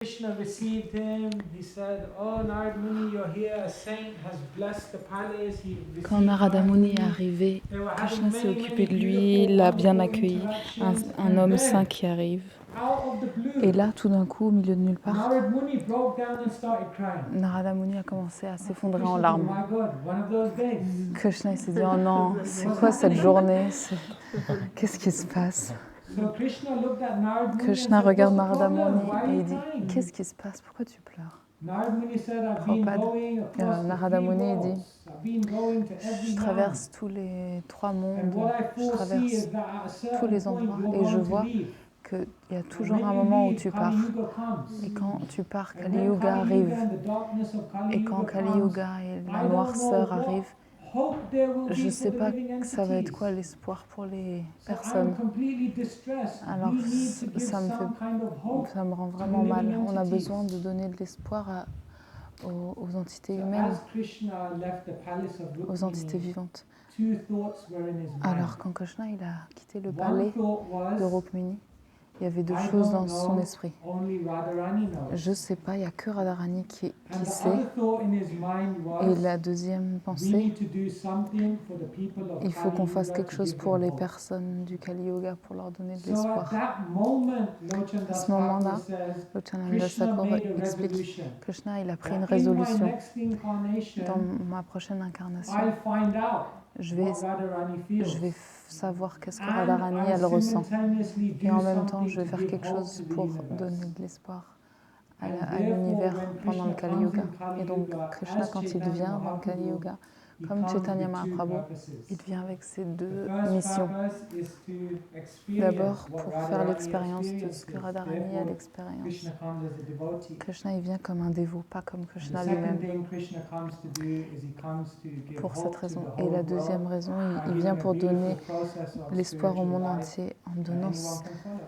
Krishna received him. He said, "Oh, Narad Muni, you're here. A saint has blessed the palace." He Quand received Narada Narad Muni est Muni. arrivé, They were Krishna having s'est many, occupé many de lui, beautiful, il l'a bien wonderful accueilli, interactions. un And homme then, saint qui arrive. out of the Et blue, là, tout d'un coup, au milieu de nulle part, Narad Muni broke down and started crying. Narada Muni a commencé à s'effondrer en Krishna larmes. thought, "My God, one of those days." Krishna il s'est dit, oh non, c'est quoi cette journée? Qu'est-ce qui se passe? So Krishna looked at Narad Muni and Krishna said, regarde "What's the Narada problem? Muni Why are et you il dit, crying?" qu'est-ce qui se passe? Pourquoi tu pleures? Narad Muni said, "I've been Prabhupada, going across the Narada three Muni dit, worlds. I've been going to every je land. traverse tous les trois And mondes, what I je foresee traverse is that at a tous certain les point endroits you're et je going to vois leave. qu'il y a And toujours when un you moment où leave, tu Kali pars. Yuga comes. Et quand tu pars, And Kali when Yuga Kali arrive. Yuga and the darkness of Kali Et quand Yuga Kali comes, Yuga et la I don't know noirceur what arrivent, hope there will je ne be sais for the pas living ça va être entities. quoi l'espoir pour les So I'm personnes. completely distressed. Alors We need to give ça me some kind of hope ça me rend to the vraiment mal. living On a entities. besoin de donner de l'espoir aux entités So humaines, as Krishna left the palace of aux entités Rukmini, vivantes. two thoughts were in his mind. Alors quand Krishna il a quitté le One palais thought de was, Rukmini, il y avait deux I choses don't dans son know, esprit. only Radharani knows. Je ne sais pas, il n'y a que Radharani qui And the sait. other thought in his mind Et was, la deuxième we pensée, need to do something for the people of il faut qu'on Kali fasse Yuga quelque to chose give pour them les hope. personnes du Kali Yoga pour leur donner de So at l'espoir. that moment, À ce Lochandas moment-là, Thakur says, Lochananda Krishna Thakur made a explique, resolution Krishna il a pris une that in my résolution. next incarnation, Dans ma prochaine incarnation, I'll find out je what Radharani feels. vais savoir qu'est-ce que And Radharani I'll elle ressent. simultaneously Et do en même temps, something je vais to faire give quelque hope chose to the pour universe. donner de l'espoir à And l'univers therefore, when pendant le Krishna Kali comes Yoga. in Kali Et donc, Yuga, Krishna, as quand il Chaitanya vient dans le Kali Mahaprabhu, Yoga, he comme comes Chaitanya with two Mahaprabhu, purposes. il vient avec ces The deux first missions. purpose is to experience D'abord, what pour faire Radharani l'expérience de ce experiences. que Radharani a Therefore, l'expérience. Krishna comes as a devotee. Krishna, il vient comme un dévot, pas comme And the Krishna second lui-même. thing Krishna comes to do is he comes to give Pour cette hope to raison. the Et whole la deuxième world raison, by il giving vient a pour donner beautiful process of l'espoir au spiritual monde life entier en that donnant anyone can follow.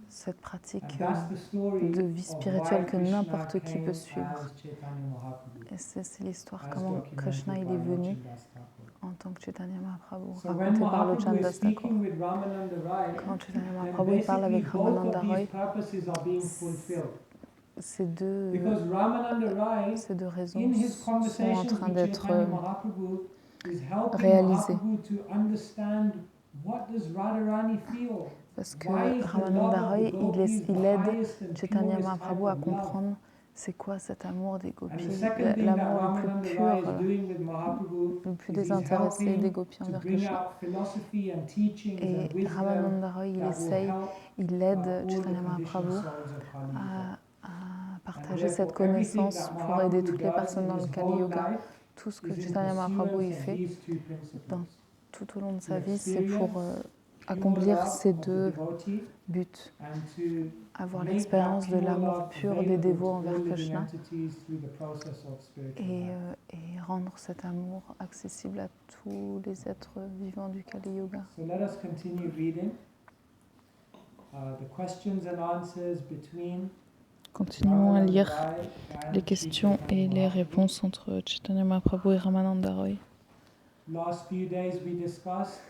cette pratique And that's the story de vie of spirituelle why que Krishna n'importe qui came peut suivre. as Chaitanya Mahaprabhu, Et c'est l'histoire as comment Krishna documented il by est venu Lochandas Thakur. en tant que Chaitanya Mahaprabhu, So when raconté par Mahaprabhu is Lochandas Thakur. speaking with Ramananda Rai, Quand Chaitanya then Mahaprabhu il parle basically avec both Ramananda of these Roy, purposes are being fulfilled. ces deux Because Ramananda Rai, raisons in his sont en conversations train with d'être Chaitanya Mahaprabhu, is helping réalisées. Mahaprabhu to understand what does Radharani feel. Parce que Why is the love Ramananda of Roy, the gopis the il aide highest and Chaitanya purest type Mahaprabhu à of love? comprendre c'est quoi cet amour des And the gopis, second thing that l'amour le Ramananda plus Rai pur, is doing with Mahaprabhu le plus is he's désintéressé des helping gopis to envers bring Krishna. out philosophy and teachings Et and wisdom Ramananda Roy, il that will essaye, help il aide all the Chaitanya conditioned Mahaprabhu souls of Kali Yuga. à And partager cette therefore, everything connaissance that pour aider Mahaprabhu toutes les does personnes in dans le his Kali whole Yoga. life Tout ce que is in Chaitanya Mahaprabhu pursuance il of fait these two dans, principles. tout au long de sa To vie, c'est pour experience accomplir pure ces love of the deux devotee buts. and to Avoir make l'expérience that de pure l'amour love pur des available dévots to envers all living Krishna entities through the process of spiritual et, life. et rendre cet amour accessible à tous les êtres vivants du Kali Yoga. So let us continue reading the questions and answers between Continuons à lire Ramananda Rai and les questions Chaitanya et les Mahaprabhu. réponses entre Chaitanya Mahaprabhu et Ramananda Roy. Last few days we discussed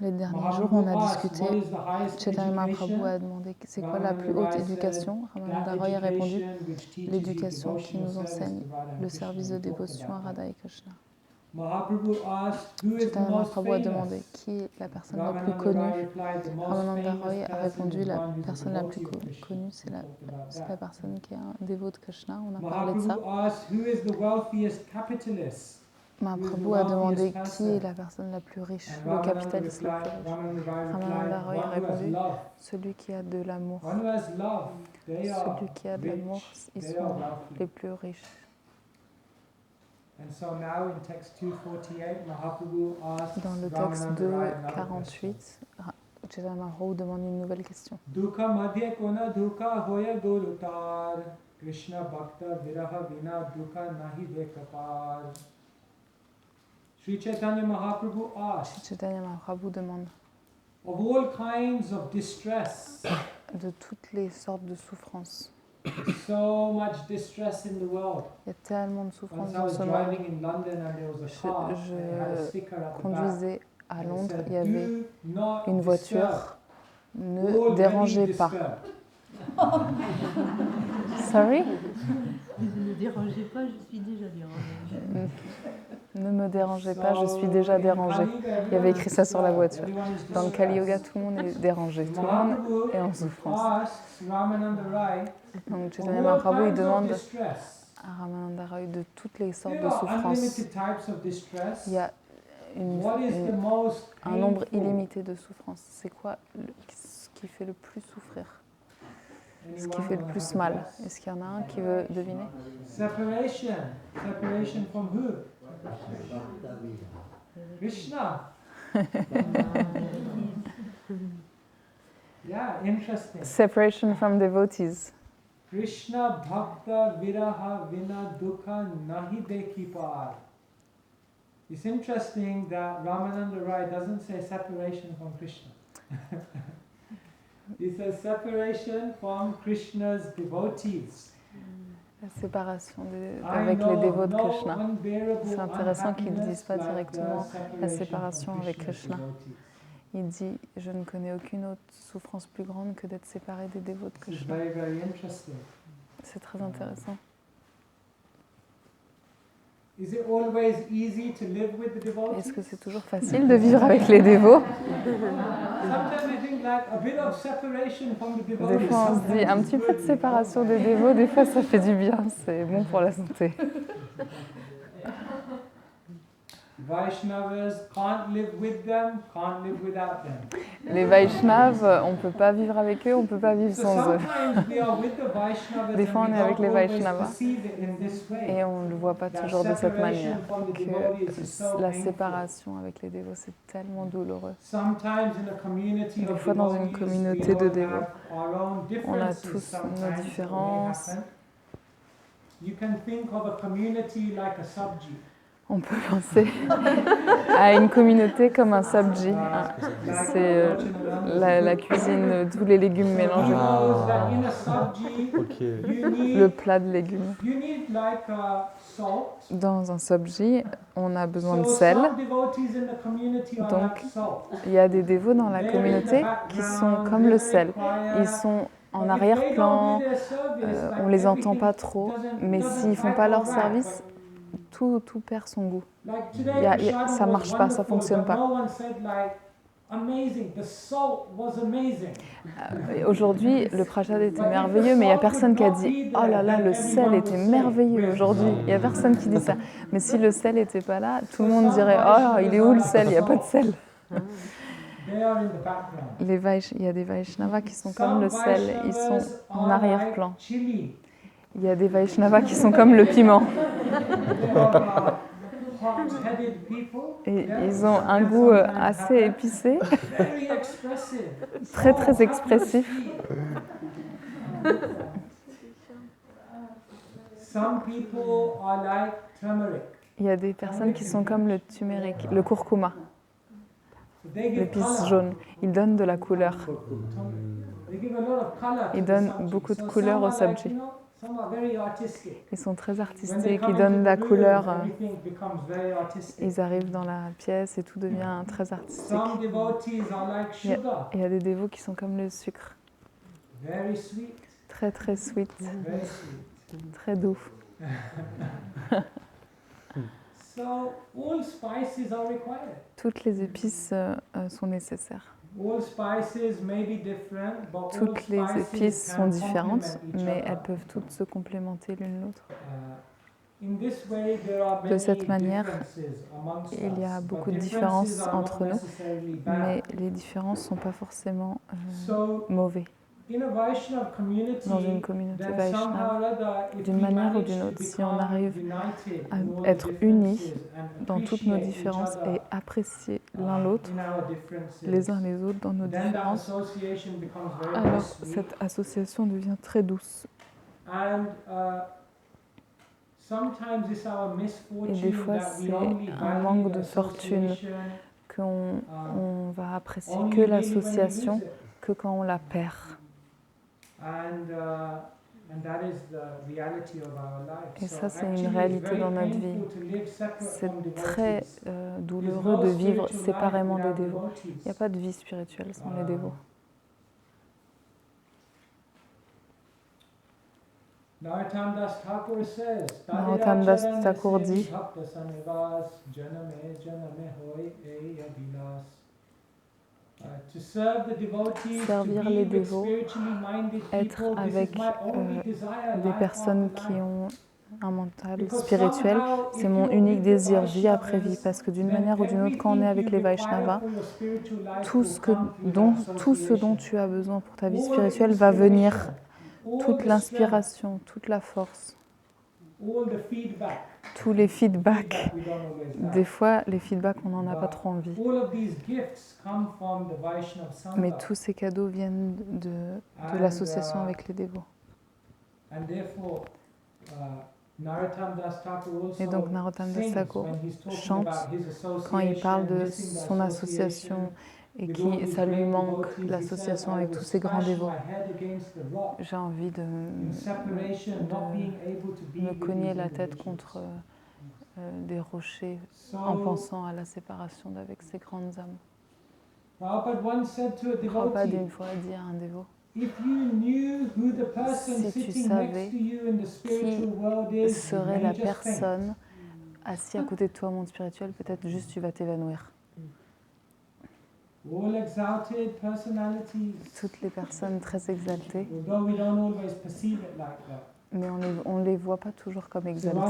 Les derniers jours, on a discuté. what is the highest Chaitanya education. Mahaprabhu a demandé c'est quoi la plus haute éducation. Ramananda Roy a répondu l'éducation qui nous enseigne le service de dévotion à Radha et Krishna. Mahaprabhu asked, who is the Chaitanya most Mahaprabhu a demandé famous? qui est la personne la plus Ramananda connue. Rai replied, the most Ramananda famous Roy a person répondu is la one who's a personne la plus devotee of Krishna. connue, We c'est talked about la that. personne qui est un dévot de Krishna. On a parlé de ça. Mahaprabhu asked, who is the wealthiest capitalist? Mahaprabhu a demandé qui est la personne la plus riche, le capitaliste le plus riche. Ramananda Roy a répondu celui qui a de l'amour. Celui qui a de l'amour, ils sont les plus riches. And so now in text 248, Mahaprabhu asks Dans le texte Ramananda Rai another 248, Chaitanya Mahaprabhu demande une nouvelle question. Dukha madhya kona dukha hoya golutar Krishna bhakta viraha vina dukha nahi dekapar. Sri Chaitanya Mahaprabhu asked, Chaitanya Mahaprabhu demande of all kinds of distress, de toutes les sortes de souffrances. so much distress in the world. Il y a tellement de souffrances Once I dans was ce monde. driving in London and there was a car and it had a sticker at the back. Conduisais à Londres, said, il y avait "Do not une disturb. voiture, ne Already dérangez pas. disturbed." Sorry? Ne dérangez pas, je suis déjà dérangée. Ne me dérangez pas, je suis déjà dérangée. Il y avait écrit ça sur la voiture. Dans le Kali Yoga, tout le monde est dérangé, tout le monde est en souffrance. Donc Chaitanya Mahaprabhu, il demande à Ramananda Roy de toutes les sortes de souffrances. Il y a un nombre illimité de souffrances. C'est quoi ce qui fait le plus souffrir? Ce qui fait le plus mal? Est-ce qu'il y en a un qui veut deviner? Separation. Separation from who? Krishna. Yeah, interesting. Separation from devotees. Krishna bhakta viraha vina dukha nahi dekhi par. It's interesting that Ramananda Rai doesn't say separation from Krishna. He says separation from Krishna's devotees. La séparation avec les dévots de Krishna. C'est intéressant qu'ils ne disent pas directement la séparation avec Krishna. Il dit, je ne connais aucune autre souffrance plus grande que d'être séparé des dévots de Krishna. C'est très intéressant. Est-ce que c'est toujours facile de vivre avec les dévots? Des fois, on se dit un petit peu de séparation des dévots, des fois ça fait du bien, c'est bon pour la santé. Les Vaishnavas, on ne peut pas vivre avec eux, on ne peut pas vivre sans eux. Des fois, on est avec les Vaishnavas et on ne le voit pas toujours de cette manière. Que la séparation avec les dévots, c'est tellement douloureux. Des fois, dans une communauté de dévots, on a tous nos différences. On peut penser à une communauté comme un sabji. C'est la cuisine, tous les légumes mélangés. Le plat de légumes. Dans un sabji, on a besoin de sel. Donc, il y a des dévots dans la communauté qui sont comme le sel. Ils sont en arrière-plan, on ne les entend pas trop, mais s'ils ne font pas leur service, tout perd son goût. Ça ne marche pas, ça ne fonctionne pas. Aujourd'hui, le prasad était merveilleux, mais il n'y a personne qui a dit « Oh là là, le sel était merveilleux aujourd'hui ». Il n'y a personne qui dit ça. Mais si le sel n'était pas là, tout le monde dirait « Oh, il est où le sel? Il n'y a pas de sel ». Il y a des Vaishnavas qui sont comme le sel, ils sont en arrière-plan. Il y a des Vaishnavas qui sont comme le piment. Et ils ont un goût assez épicé, très très expressif. Il y a des personnes qui sont comme le turmeric, le curcuma, l'épice jaune. Ils donnent de la couleur. Ils donnent beaucoup de couleur au sabji. Ils sont très artistiques, ils donnent de la couleur. Ils arrivent dans la pièce et tout devient très artistique. Il y a des dévots qui sont comme le sucre. Très très sweet. Très doux. Toutes les épices sont nécessaires. Toutes les épices sont différentes, mais elles peuvent toutes se complémenter l'une l'autre. De cette manière, il y a beaucoup de différences entre nous, mais les différences ne sont pas forcément mauvaises. Dans une communauté Vaishnava, d'une manière ou d'une autre, si on arrive à être unis dans toutes nos différences et apprécier l'un l'autre, les uns les autres dans nos différences, alors cette association devient très douce. Et des fois, c'est un manque de fortune qu'on va apprécier que l'association que quand on la perd. Et ça, c'est une réalité dans notre vie. C'est très douloureux de vivre séparément des dévots. Il n'y a pas de vie spirituelle sans les dévots. Narottam Das Thakur dit servir les dévots, être avec des personnes qui ont un mental spirituel, c'est mon unique désir, vie après vie, parce que d'une manière ou d'une autre, quand on est avec les Vaishnavas, tout ce dont tu as besoin pour ta vie spirituelle va venir, toute l'inspiration, toute la force, tous les feedbacks. Des fois, les feedbacks, on n'en a pas trop envie. Mais tous ces cadeaux viennent de l'association avec les dévots. Et donc Narottam Das Thakur chante quand il parle de son association et que ça lui manque, l'association avec tous ces grands dévots. J'ai envie de me cogner la tête contre des rochers en pensant à la séparation d'avec ces grandes âmes. Prabhupada une fois a dit à un dévot, si tu savais qui serait la personne assise à côté de toi au monde spirituel, peut-être juste tu vas t'évanouir. Toutes les personnes très exaltées, mais on ne les voit pas toujours comme exaltées.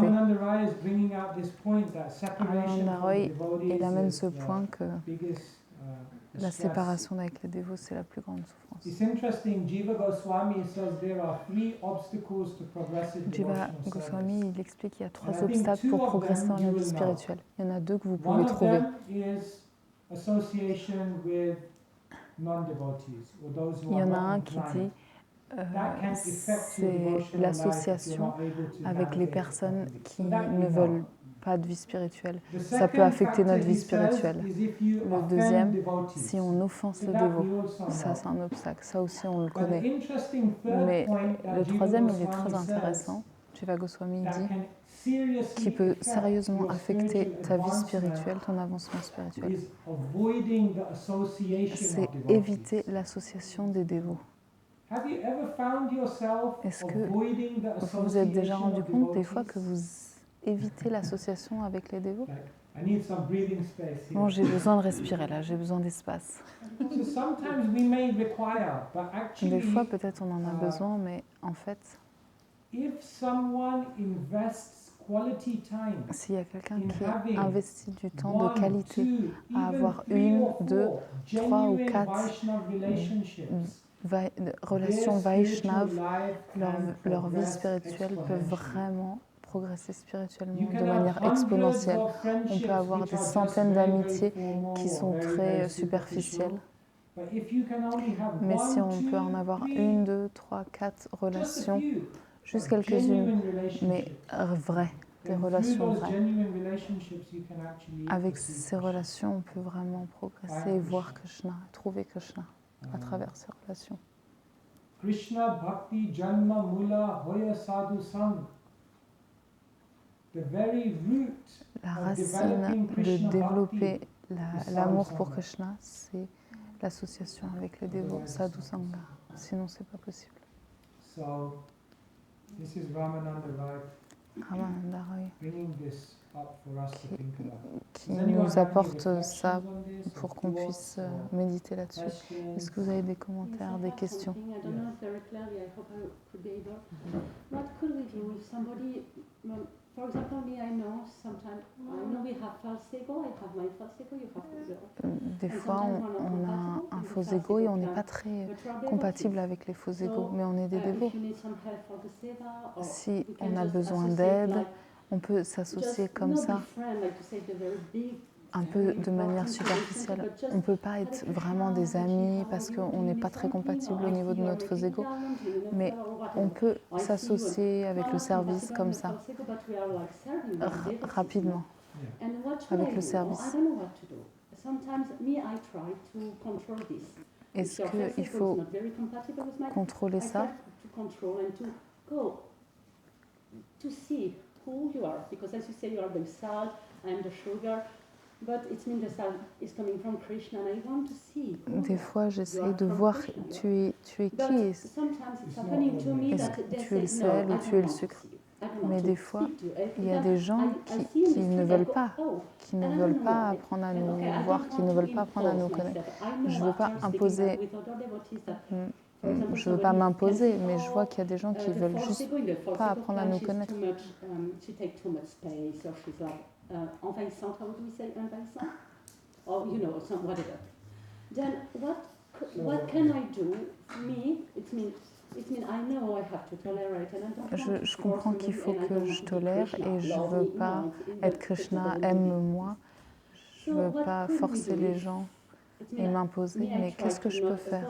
Ramananda Roy, il amène ce point que la séparation avec les dévots, c'est la plus grande souffrance. Jiva Goswami, il explique qu'il y a 3 obstacles pour progresser dans la vie spirituelle. Il y en a 2 que vous pouvez trouver. Il y en a un qui dit c'est l'association avec les personnes qui ne veulent pas de vie spirituelle. Ça peut affecter notre vie spirituelle. Le deuxième, si on offense le dévot, ça c'est un obstacle. Ça aussi on le connaît. Mais le troisième, il est très intéressant. Jiva Goswami dit qui peut sérieusement affecter ta vie spirituelle, ton avancement spirituel. C'est éviter l'association des dévots. Est-ce que vous vous êtes déjà rendu compte des fois que vous évitez l'association avec les dévots? Bon, j'ai besoin de respirer là, j'ai besoin d'espace. Des fois, peut-être on en a besoin, mais en fait, s'il y a quelqu'un qui investit du temps de qualité à avoir 1, 2, 3 ou 4 relations Vaishnav, leur vie spirituelle peut vraiment progresser spirituellement de manière exponentielle. On peut avoir des centaines d'amitiés qui sont très superficielles. Mais si on peut en avoir 1, 2, 3, 4 relations, juste quelques-unes, mais vraies, des relations vraies. Avec ces relations, on peut vraiment progresser et voir Krishna, trouver Krishna à travers ces relations. Krishna Bhakti Janma Mula Hoya Sadhu Sang. La racine de développer l'amour pour Krishna, c'est l'association avec les dévots, Sadhu Sangha. Sinon, c'est pas possible. Ramananda Roy qui nous apporte ça pour qu'on puisse méditer là-dessus. Est-ce que vous avez des commentaires, des questions? Des fois, on a un faux ego et on n'est pas très compatible avec les faux égos, mais on est des dévots. Si on a besoin d'aide, on peut s'associer comme ça, un peu de manière superficielle. On ne peut pas être vraiment des amis parce qu'on n'est pas très compatible au niveau de notre faux ego, mais on peut s'associer avec le service comme ça, rapidement, avec le service. Est-ce qu'il faut contrôler ça? Des fois, j'essaye de voir tu es qui. Est-ce que tu es le sel ou tu es le sucre? Mais des fois, il y a des gens qui ne veulent pas, apprendre à nous voir, qui ne veulent pas apprendre à nous connaître. Je ne veux pas imposer, je veux pas m'imposer, mais je vois qu'il y a des gens qui veulent juste pas apprendre à nous connaître. Then what can I do? Me, Je comprends qu'il faut que je tolère et je ne veux pas être Krishna, aime-moi. Je ne veux pas forcer les gens et m'imposer, mais qu'est-ce que je peux faire?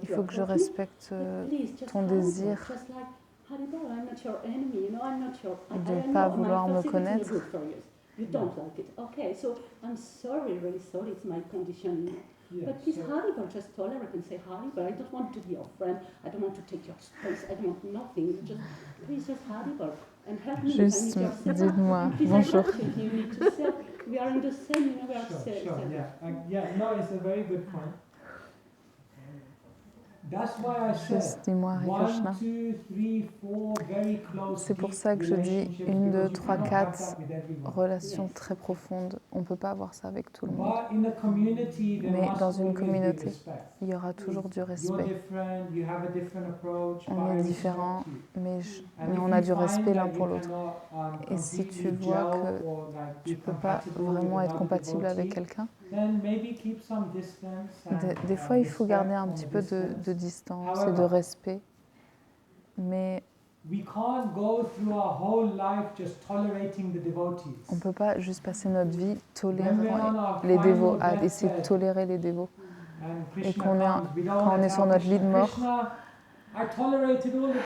Il faut que je respecte ton désir de ne pas vouloir me connaître. You don't like it. Okay, so I'm sorry, really sorry, it's my condition. But please, Haribo, just tolerate and say, Haribo, I don't want to be your friend, I don't want to take your space, I don't want nothing. Just, please, just Haribo, and help me. Juste dites-moi bonjour. You need to serve. We are in the same, we are Sure, yeah. No, it's a very good point. Juste dis-moi Hare Krishna. C'est pour ça que je dis 1, 2, 3, 4 relations très profondes. On ne peut pas avoir ça avec tout le monde. Mais dans une communauté, il y aura toujours du respect. On est différents, mais on a du respect l'un pour l'autre. Et si tu vois que tu ne peux pas vraiment être compatible avec quelqu'un, des fois, il faut garder un petit peu de distance et de respect, mais on ne peut pas juste passer notre vie tolérant les dévots, à essayer de tolérer les dévots. Et quand on est sur notre lit de mort,